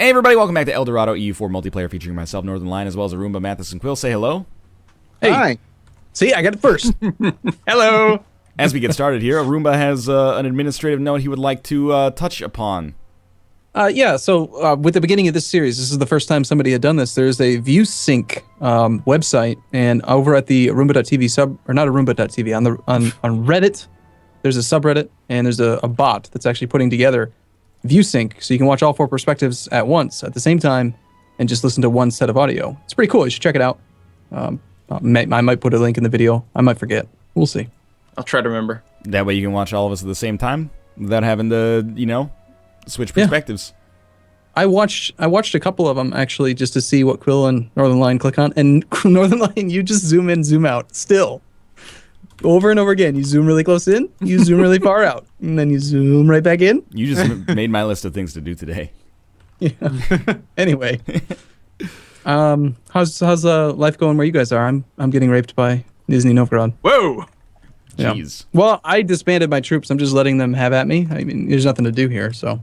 Hey everybody, welcome back to El Dorado EU4 multiplayer featuring myself, Northern Line, as well as Arumba, Matthys, and Quill. Say hello. Hey. Hi. See, I got it first. Hello. As we get started here, Arumba has an administrative note he would like to touch upon. So with the beginning of this series, this is the first time somebody had done this. There's a ViewSync website, and over at the Arumba.tv or not Arumba.tv, on Reddit, there's a subreddit, and there's a bot that's actually putting together ViewSync, so you can watch all four perspectives at once, at the same time, and just listen to one set of audio. It's pretty cool. You should check it out. I might put a link in the video. I might forget. We'll see. I'll try to remember. That way you can watch all of us at the same time without having to, switch perspectives. I watched a couple of them, actually, just to see what Quill and Northern Line click on. And Northern Line, you just zoom in, zoom out. Still. Over and over again. You zoom really close in, you zoom really far out, and then you zoom right back in. You just made my list of things to do today. Yeah. Anyway. How's life going where you guys are? I'm getting raped by Nizhny Novgorod. Whoa! Jeez. Yeah. Well, I disbanded my troops. I'm just letting them have at me. I mean, there's nothing to do here, so.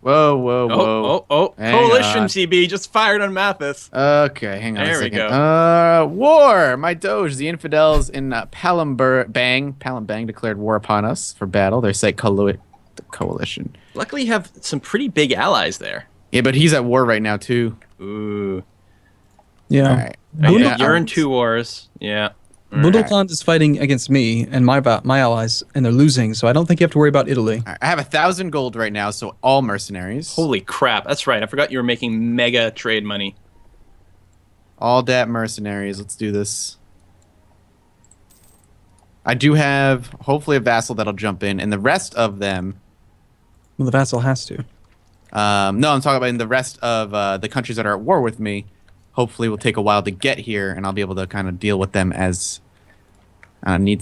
Whoa. Coalition TB just fired on Matthys. Okay, hang on There a we second. go. War! My doge, the infidels in Palembang declared war upon us for battle. They say the coalition. Luckily, you have some pretty big allies there. Yeah, but he's at war right now, too. Ooh. Yeah. All right. Yeah, you're in two wars. Yeah. Bundelkland is fighting against me and my allies, and they're losing, so I don't think you have to worry about Italy. All right, I have 1,000 gold right now, so all mercenaries. Holy crap. That's right. I forgot you were making mega trade money. All dat mercenaries. Let's do this. I do have, hopefully, a vassal that'll jump in, and the rest of them... Well, the vassal has to. No, I'm talking about in the rest of the countries that are at war with me. Hopefully, will take a while to get here, and I'll be able to kind of deal with them as need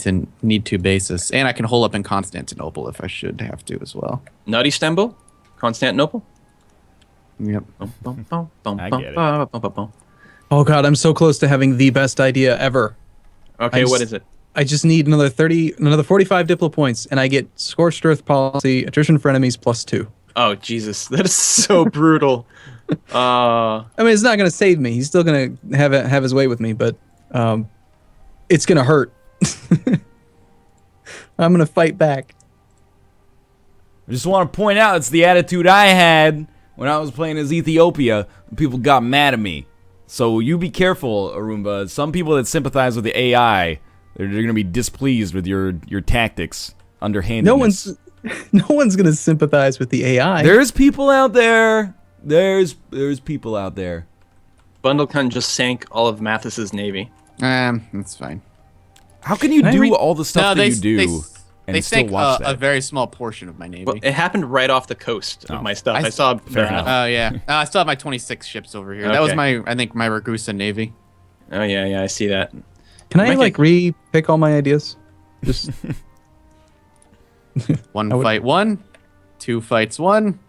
to basis. And I can hold up in Constantinople if I should have to as well. Not Istanbul? Constantinople? Yep. I get it. Oh god, I'm so close to having the best idea ever. Okay, what is it? I just need another 45 Diplo points, and I get Scorched Earth policy, attrition for enemies +2. Oh, Jesus. That is so brutal. I mean, it's not going to save me. He's still going to have his way with me, but it's going to hurt. I'm going to fight back. I just want to point out it's the attitude I had when I was playing as Ethiopia. People got mad at me. So you be careful, Arumba. Some people that sympathize with the AI, they're going to be displeased with your tactics, underhandedness. No one's going to sympathize with the AI. There's people out there. There's people out there. Bundelkund just sank all of Matthys's navy. That's fine. How can you do all the stuff that you do and they still sank watch a that? very small portion of my navy. Well, it happened right off the coast of my stuff. I saw fair enough. Oh yeah, I still have my 26 ships over here. That was I think my Ragusa navy. Oh yeah, I see that. Can I re-pick all my ideas? Just One fight one, two fights one.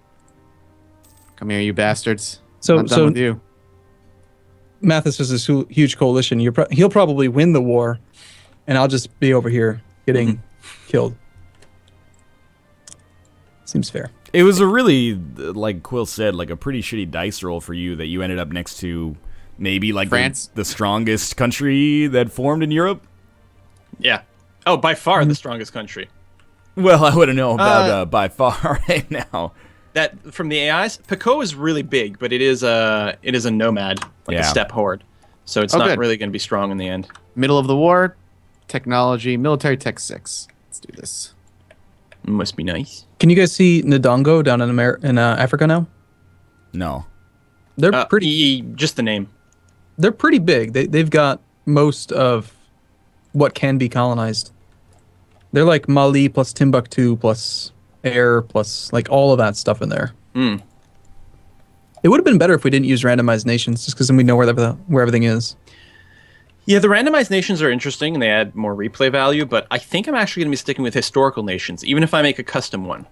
Come here, you bastards. So I'm done with you. Matthys is this huge coalition. He'll probably win the war, and I'll just be over here getting killed. Seems fair. It was a really, like Quill said, like a pretty shitty dice roll for you that you ended up next to maybe like France, the strongest country that formed in Europe. Yeah. Oh, by far the strongest country. Well, I wouldn't know about by far right now. That from the AIs, Pico is really big, but it is a nomad, like a steppe horde. So it's not really going to be strong in the end. Middle of the war, technology, military tech 6. Let's do this. Must be nice. Can you guys see Ndongo down in Africa now? No. They're pretty. Just the name. They're pretty big. They've got most of what can be colonized. They're like Mali plus Timbuktu plus Air plus like all of that stuff in there. Mm. It would have been better if we didn't use randomized nations, just because then we know where everything is. Yeah, the randomized nations are interesting and they add more replay value, but I think I'm actually going to be sticking with historical nations, even if I make a custom one.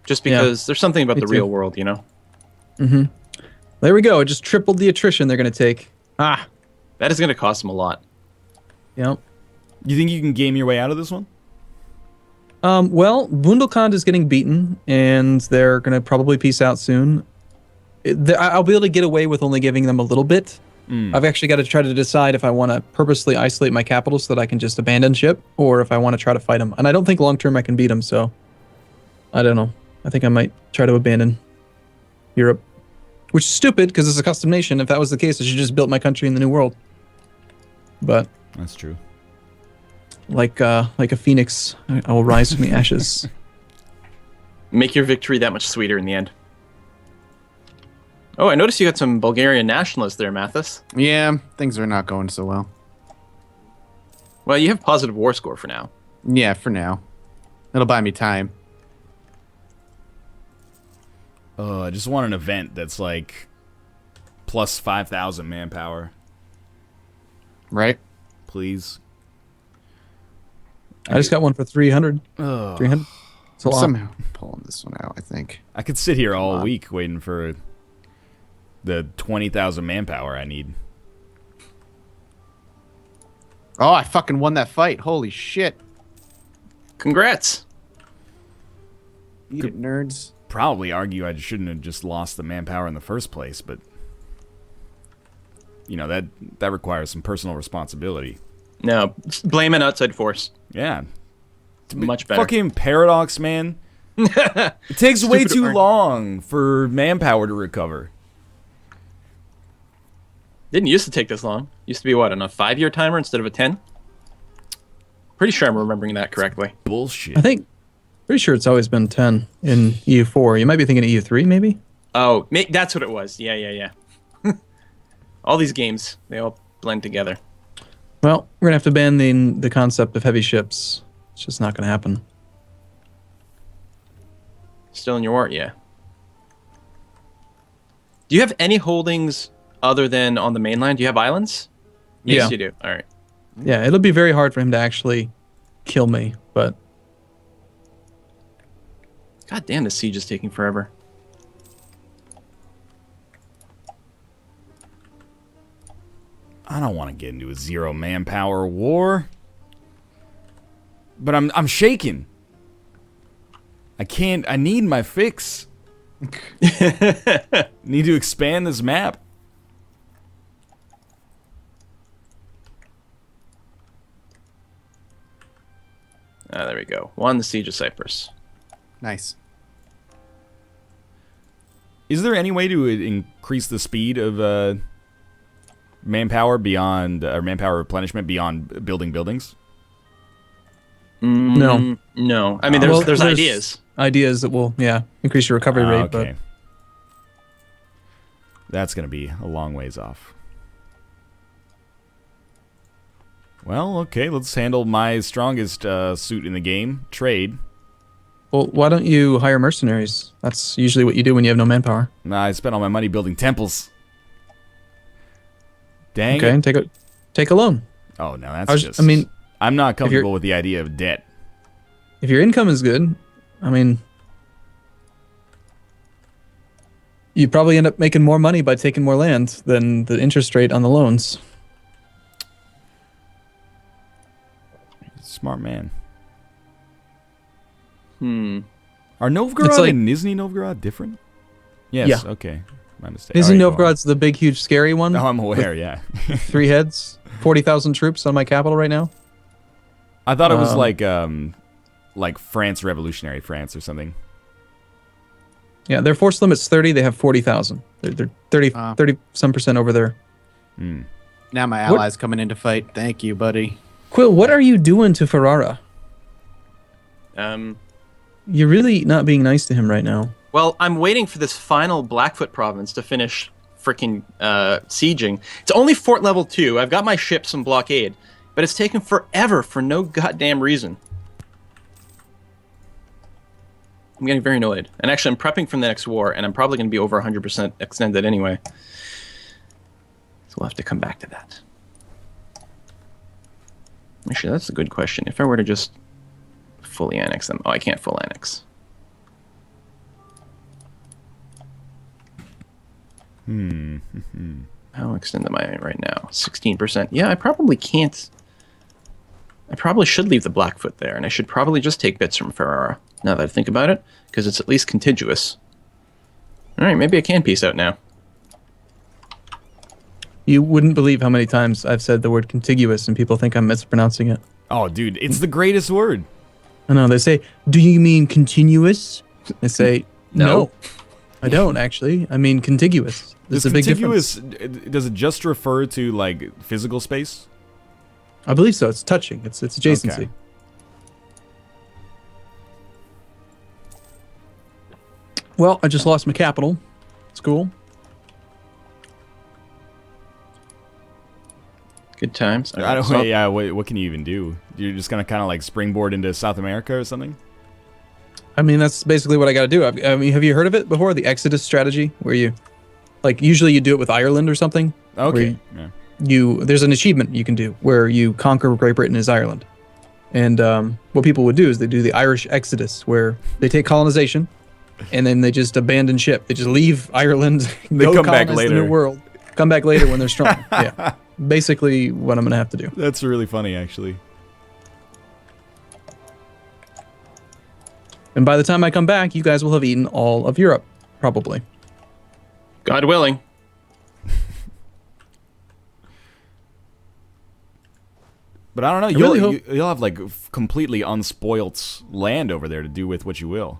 Just because there's something about the real world, you know? Mm-hmm. There we go. It just tripled the attrition they're going to take. That is going to cost them a lot. Yep. You think you can game your way out of this one? Well, Bundelkund is getting beaten, and they're going to probably peace out soon. I'll be able to get away with only giving them a little bit. I've actually got to try to decide if I want to purposely isolate my capital so that I can just abandon ship, or if I want to try to fight them. And I don't think long term I can beat them, so I don't know. I think I might try to abandon Europe, which is stupid because it's a custom nation. If that was the case, I should just build my country in the New World. But That's true. like a phoenix, I will rise from the ashes. Make your victory that much sweeter in the end. Oh, I noticed you got some Bulgarian nationalists there, Matthys. Yeah, things are not going so well. Well, you have positive war score for now. Yeah, for now. It'll buy me time. I just want an event that's like plus 5,000 manpower, Right? please. I just got one for 300. Ugh. 300. It's a I'm lot. somehow pulling this one out, I think. I could sit here all on. week waiting for the 20,000 manpower I need. Oh, I fucking won that fight. Holy shit. Congrats. Eat it, nerds. Probably argue I shouldn't have just lost the manpower in the first place, but you know that requires some personal responsibility. No, blame an outside force. Yeah, It's much better. fucking paradox, man. It takes way Stupid too word. long for manpower to recover. Didn't used to take this long. Used to be what, on a 5-year timer instead of a 10? Pretty sure I'm remembering that correctly. Bullshit. I think, pretty sure it's always been 10 in EU4. You might be thinking of EU3, maybe? Oh, that's what it was. Yeah. All these games, they all blend together. Well, we're going to have to ban the concept of heavy ships. It's just not going to happen. Still in your war? Yeah. Do you have any holdings other than on the mainland? Do you have islands? Yes, Yeah. you do. All right. Yeah, it'll be very hard for him to actually kill me, but God damn, this siege is taking forever. I don't want to get into a zero manpower war, but I'm shaking. I can't. I need my fix. Need to expand this map. Ah, there we go. Won the siege of Cyprus. Nice. Is there any way to increase the speed of manpower beyond, or manpower replenishment beyond building buildings? No. No. I mean, there's ideas. Ideas that will, increase your recovery rate. Okay. That's going to be a long ways off. Well, okay, let's handle my strongest suit in the game, trade. Well, why don't you hire mercenaries? That's usually what you do when you have no manpower. Nah, I spent all my money building temples. Dang Okay, it. and take a loan. Oh, no, that's just... I mean, I'm not you're- comfortable with the idea of debt. if your income is good, I mean, you probably end up making more money by taking more land than the interest rate on the loans. Smart man. Are It's Novgorod like- and Nizhny Novgorod different? Yes, Yeah. okay. My mistake. Nizhny Alright, go on. Novgorod's the big, huge, scary one. Oh, I'm aware, yeah. 3 heads, 40,000 troops on my capital right now. I thought it was like France, Revolutionary France or something. Yeah, their force limit's 30. They have 40,000. They're 30 some percent over there. Now my allies coming in to fight. Thank you, buddy. Quill, what are you doing to Ferrara? You're really not being nice to him right now. Well, I'm waiting for this final Blackfoot province to finish freaking sieging. It's only fort level 2. I've got my ships in blockade, but it's taken forever for no goddamn reason. I'm getting very annoyed. And actually, I'm prepping for the next war, and I'm probably going to be over 100% extended anyway. So we'll have to come back to that. Actually, that's a good question. If I were to just fully annex them. Oh, I can't full annex. How extended am I right now? 16%. Yeah, I probably can't. I probably should leave the Blackfoot there, and I should probably just take bits from Ferrara, now that I think about it, because it's at least contiguous. All right, maybe I can peace out now. You wouldn't believe how many times I've said the word contiguous and people think I'm mispronouncing it. Oh, dude, it's the greatest word. I know. They say, "Do you mean continuous?" I say, No. "No, I don't actually. I mean contiguous." There's a big difference. Does it just refer to like physical space? I believe so. It's touching. It's adjacency. Okay. Well, I just lost my capital. It's cool. Good times. I don't. Yeah. What can you even do? You're just gonna kind of like springboard into South America or something? I mean, that's basically what I got to do. I mean, have you heard of it before? The Exodus strategy, where you, like, usually you do it with Ireland or something. Okay. Where Yeah. there's an achievement you can do where you conquer Great Britain as Ireland, and what people would do is they do the Irish Exodus, where they take colonization, and then they just abandon ship. They just leave Ireland, They go come back colonize the later. New World, come back later when they're strong. Yeah, basically what I'm gonna have to do. That's really funny, actually. And by the time I come back, you guys will have eaten all of Europe, probably. God willing. But I don't know. really You'll have like completely unspoilt land over there to do with what you will.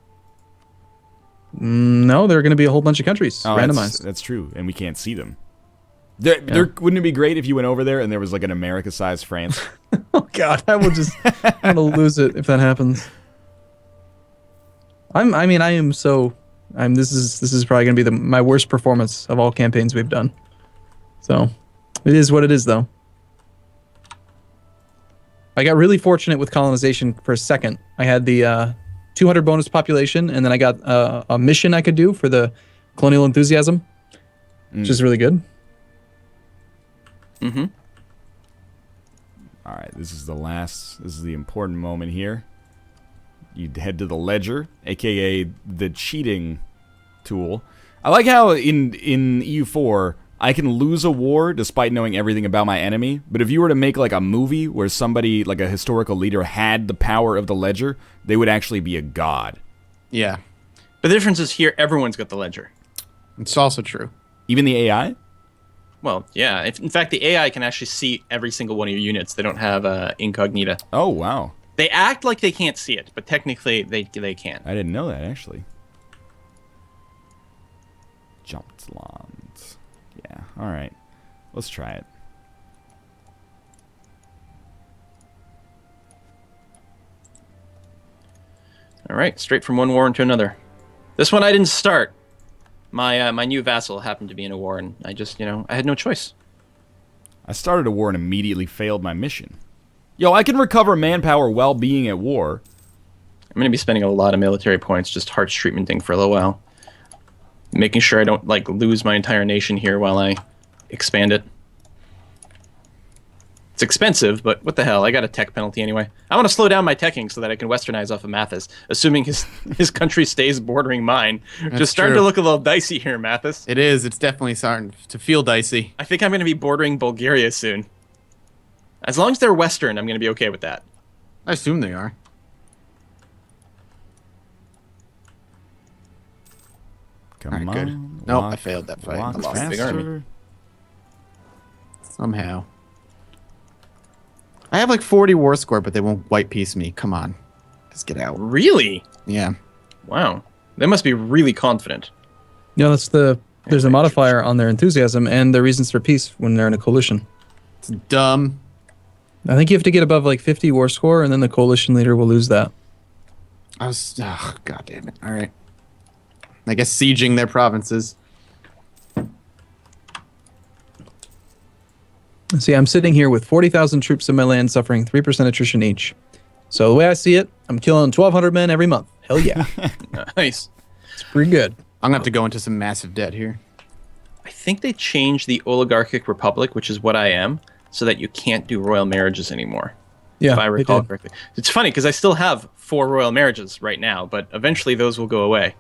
No, there are going to be a whole bunch of countries randomized. That's true, and we can't see them. There wouldn't it be great if you went over there and there was like an America-sized France? Oh God, I'm gonna lose it if that happens. This is probably gonna be my worst performance of all campaigns we've done. So, it is what it is, though. I got really fortunate with colonization for a second. I had the 200 bonus population, and then I got a mission I could do for the colonial enthusiasm, which is really good. Mm-hmm. All right, this is the important moment here. You head to the ledger, aka the cheating tool. I like how in EU4 I can lose a war despite knowing everything about my enemy, but if you were to make like a movie where somebody, like a historical leader, had the power of the ledger, they would actually be a god. Yeah, But the difference is here, everyone's got the ledger. it's also true. Even the AI? Well, yeah. In fact, the AI can actually see every single one of your units. They don't have incognita. Oh, wow. They act like they can't see it, but technically they can. I didn't know that, actually. Jumped land. Yeah, alright. Let's try it. All right, straight from one war into another. This one I didn't start. My new vassal happened to be in a war, and I just, I had no choice. I started a war and immediately failed my mission. Yo, I can recover manpower while being at war. I'm going to be spending a lot of military points just hearts treatmenting for a little while. Making sure I don't, lose my entire nation here while I expand it. It's expensive, but what the hell? I got a tech penalty anyway. I want to slow down my teching so that I can westernize off of Matthys, assuming his country stays bordering mine. Just starting true. to look a little dicey here, Matthys. It is. It's definitely starting to feel dicey. I think I'm going to be bordering Bulgaria soon. As long as they're Western, I'm going to be okay with that. I assume they are. Come Alright, on. good. Nope, I failed that fight. I walk lost. Big army. faster. Somehow. I have like 40 war score, but they won't white piece me. Come on. Just get out. Really? Yeah. Wow. They must be really confident. You know, there's a modifier on their enthusiasm and their reasons for peace when they're in a coalition. It's dumb. I think you have to get above 50 war score, and then the coalition leader will lose that. God damn it. All right. I guess sieging their provinces. See, I'm sitting here with 40,000 troops in my land suffering 3% attrition each. So the way I see it, I'm killing 1,200 men every month. Hell yeah. Nice. It's pretty good. I'm going to have to go into some massive debt here. I think they changed the oligarchic republic, which is what I am, so that you can't do royal marriages anymore. Yeah, if I they recall did. correctly. It's funny because I still have 4 royal marriages right now, but eventually those will go away.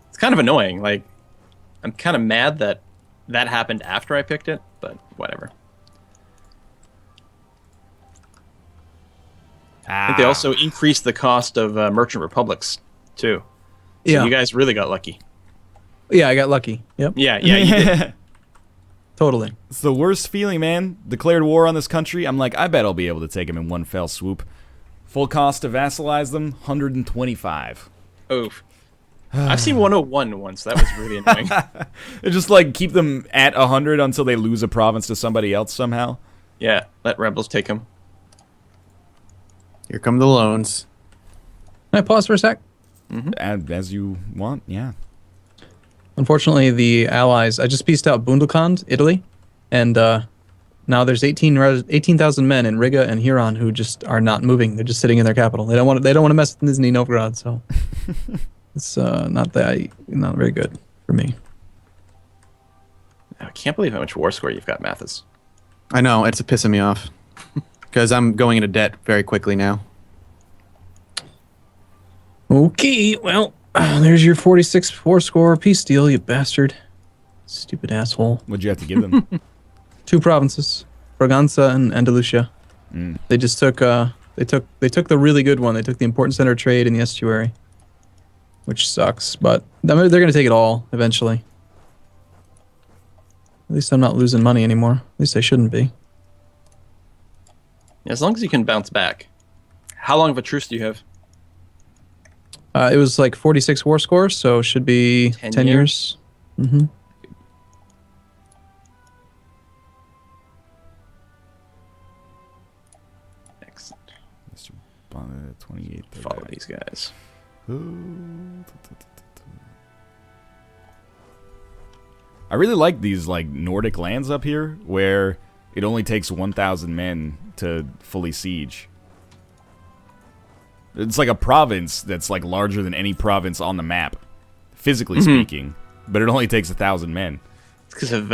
It's kind of annoying. I'm kind of mad that that happened after I picked it, but whatever. I think they also increased the cost of merchant republics, too. So Yeah. you guys really got lucky. Yeah, I got lucky. Yep. Yeah, you did. Totally. It's the worst feeling, man. Declared war on this country. I'm like, I bet I'll be able to take them in one fell swoop. Full cost to vassalize them, 125. Oof. I've seen 101 once. That was really annoying. Just like keep them at 100 until they lose a province to somebody else somehow. Yeah, let rebels take them. Here come the loans. Can I pause for a sec? As you want, yeah. Unfortunately, the allies. I just pieced out Bundelkhand, Italy, and now there's 18,000 men in Riga and Huron who just are not moving. They're just sitting in their capital. They don't want to mess with Nizhny Novgorod. So it's not very good for me. I can't believe how much war score you've got, Matthys. I know, it's pissing me off. Because I'm going into debt very quickly now. Okay, well, there's your 46 war score peace deal, you bastard. Stupid asshole. What'd you have to give them? 2 provinces, Braganza and Andalusia. They just took they took the really good one. They took the important center of trade in the estuary, which sucks. But they're going to take it all eventually. At least I'm not losing money anymore. At least I shouldn't be. As long as you can bounce back. How long of a truce do you have? It was like 46 war score, so it should be 10 years. Mm-hmm. Excellent. 28. Follow these guys. I really like these like Nordic lands up here where it only takes 1,000 men to fully siege. It's like a province that's like larger than any province on the map, physically speaking, but it only takes 1,000 men. It's because of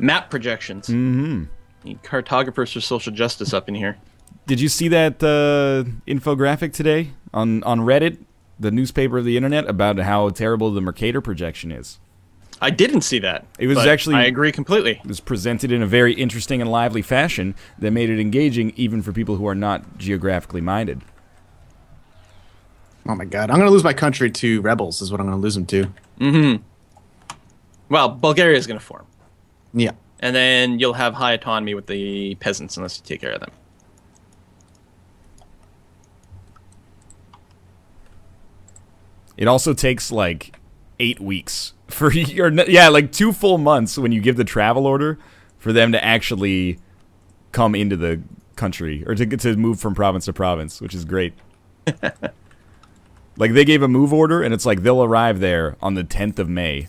map projections. Mm-hmm. Need cartographers for social justice up in here. Did you see that infographic today on Reddit, the newspaper of the internet, about how terrible the Mercator projection is? I didn't see that. It was but actually... I agree completely. It was presented in a very interesting and lively fashion that made it engaging even for people who are not geographically minded. Oh my god, I'm going to lose my country to rebels is what I'm going to lose them to. Mm-hmm. Well, Bulgaria is going to form. Yeah. And then you'll have high autonomy with the peasants unless you take care of them. It also takes like 8 weeks for your, yeah, like 2 full months when you give the travel order for them to actually come into the country or to move from province to province, which is great. Like they gave a move order and it's like they'll arrive there on the 10th of May.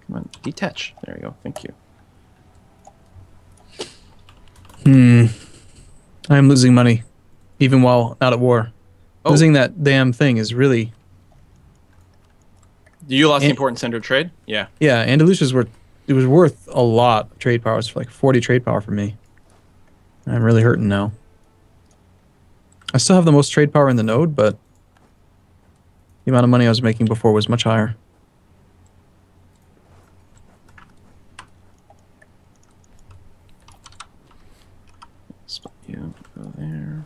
Come on, detach. There we go. Thank you. I'm losing money, even while not at war. Oh. Losing that damn thing is really... You lost the important center of trade? Yeah. Yeah, Andalusia's worth... It was worth a lot of trade power. It's like 40 trade power for me. I'm really hurting now. I still have the most trade power in the node, but the amount of money I was making before was much higher. Split you. Go there.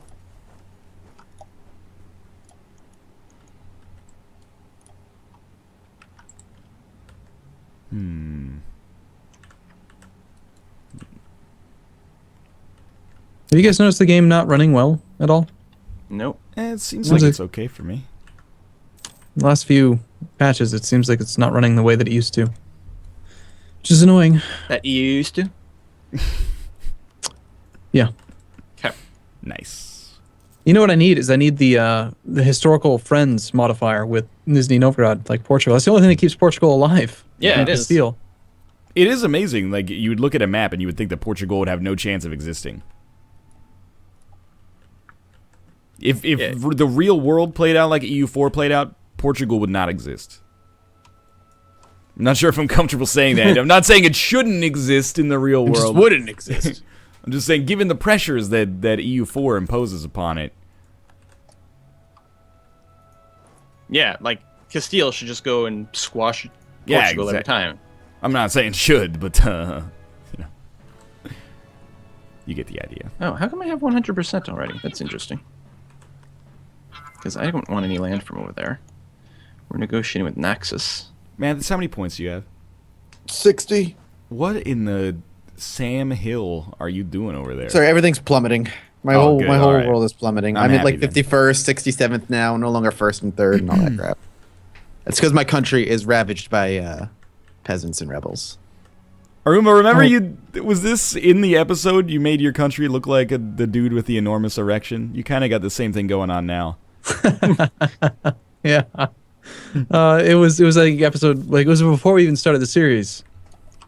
Have you guys noticed the game not running well at all? Nope. It seems like it's okay for me. The last few patches, it seems like it's not running the way that it used to. Which is annoying. That you used to? Yeah. Okay. Nice. You know what I need is I need the historical friends modifier with Nizhny Novgorod, like Portugal. That's the only thing that keeps Portugal alive. Yeah, it is. Castile. It is amazing. Like, you would look at a map and you would think that Portugal would have no chance of existing. If the real world played out like EU4 played out, Portugal would not exist. I'm not sure if I'm comfortable saying that. I'm not saying it shouldn't exist in the real world. It just wouldn't exist. I'm just saying, given the pressures that EU4 imposes upon it. Yeah, like Castile should just go and squash Portugal every time. I'm not saying should, but you know. You get the idea. Oh, how come I have 100% already? That's interesting. Because I don't want any land from over there. We're negotiating with Naxos. Man, how many points do you have? 60. What in the Sam Hill are you doing over there? Sorry, everything's plummeting. My Oh, whole good, my whole alright. world is plummeting. I'm I'm at happy like then. 51st, 67th now, no longer first and third and all that crap. It's because my country is ravaged by peasants and rebels. Aruma, remember was this in the episode you made your country look like the dude with the enormous erection? You kind of got the same thing going on now. Yeah. It was like episode, like it was before we even started the series.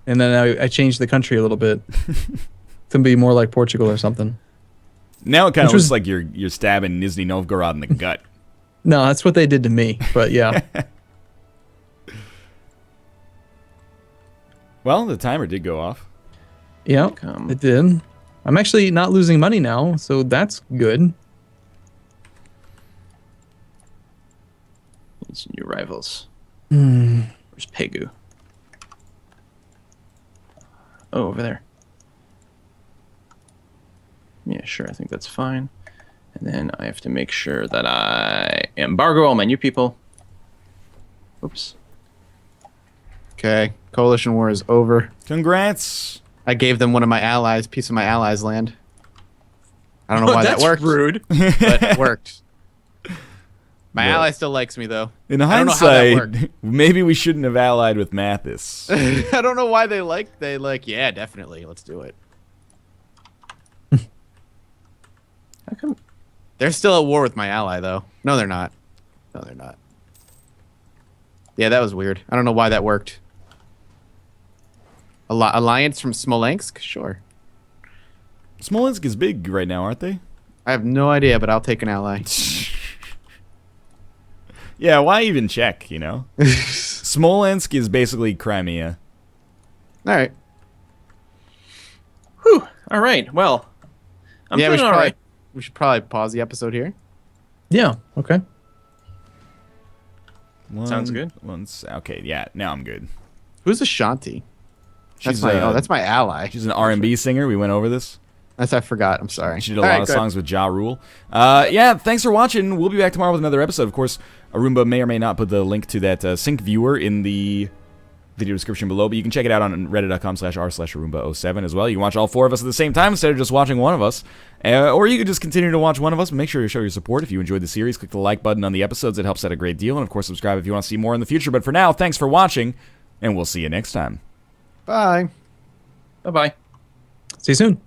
And then I changed the country a little bit to be more like Portugal or something. Now it kind of Which looks was- like you're stabbing Nizhny Novgorod in the gut. No, that's what they did to me. But yeah. Well, the timer did go off. Yeah, Come. it did. I'm actually not losing money now, so that's good. It's new rivals. Where's Pegu? Oh, over there. Yeah, sure. I think that's fine. And then I have to make sure that I embargo all my new people. Oops. Okay, coalition war is over. Congrats. I gave them one of my allies, piece of my allies' land. I don't know why that worked, rude. but it worked. My Yeah. ally still likes me though. In I don't know how that hindsight, maybe we shouldn't have allied with Matthys. I don't know why they like. Yeah, definitely, let's do it. How come? They're still at war with my ally though. No, they're not. No, they're not. Yeah, that was weird. I don't know why that worked. Alliance from Smolensk? Sure. Smolensk is big right now, aren't they? I have no idea, but I'll take an ally. Yeah, why even check, you know? Smolensk is basically Crimea. All right. Whew. All right. Well, I'm Yeah, feeling all right. we should probably pause the episode here. Yeah, okay. Sounds good. Okay, yeah, now I'm good. Who's Ashanti? That's She's that's my ally. She's an R&B singer. We went over this. I forgot. I'm sorry. She did a lot of songs with Ja Rule. Yeah, thanks for watching. We'll be back tomorrow with another episode. Of course, Arumba may or may not put the link to that sync viewer in the video description below, but you can check it out on reddit.com/r/Arumba07 as well. You can watch all four of us at the same time instead of just watching one of us. Or you could just continue to watch one of us. Make sure you show your support. If you enjoyed the series, click the like button on the episodes. It helps out a great deal. And, of course, subscribe if you want to see more in the future. But for now, thanks for watching, and we'll see you next time. Bye. Bye bye. See you soon.